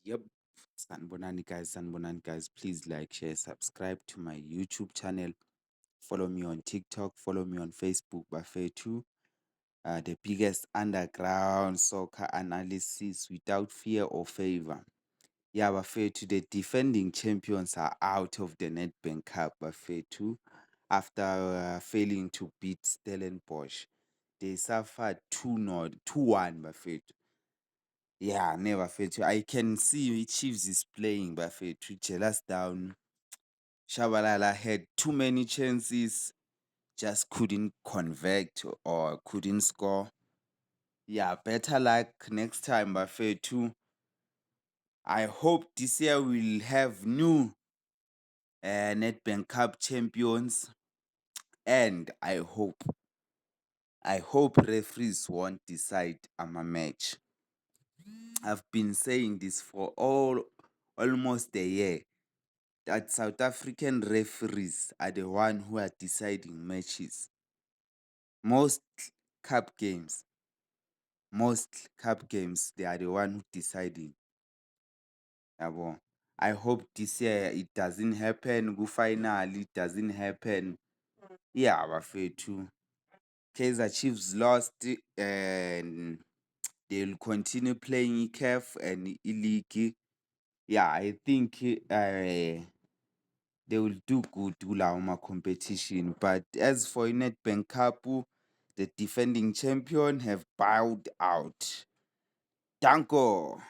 Yep. Sanbonani guys. Please like, share, subscribe to my YouTube channel. Follow me on TikTok. Follow me on Facebook. Bafethu, the biggest underground soccer analysis without fear or favor. Yeah, Bafethu, the defending champions are out of the Nedbank Cup. Bafethu, after failing to beat Stellenbosch, they suffered 2-0, 2-1. Bafethu. Yeah, never failed you. I can see Chiefs is playing Bafethu. Jealous down. Shabalala had too many chances, just couldn't convert or couldn't score. Yeah, better luck next time, Bafethu. I hope this year we'll have new Nedbank Cup champions, and I hope referees won't decide on a match. I've been saying this for almost a year that South African referees are the one who are deciding matches. Most cup games, most cup games, they are the one who deciding. Yabo. I hope this year it doesn't happen. Go final, it doesn't happen. Yeah, Bafethu. Kaizer Chiefs lost and they'll continue playing CAF and e-league. Yeah, I think they will do good kulawo competition. But as for Nedbank Cup, the defending champion have bowed out. Danko.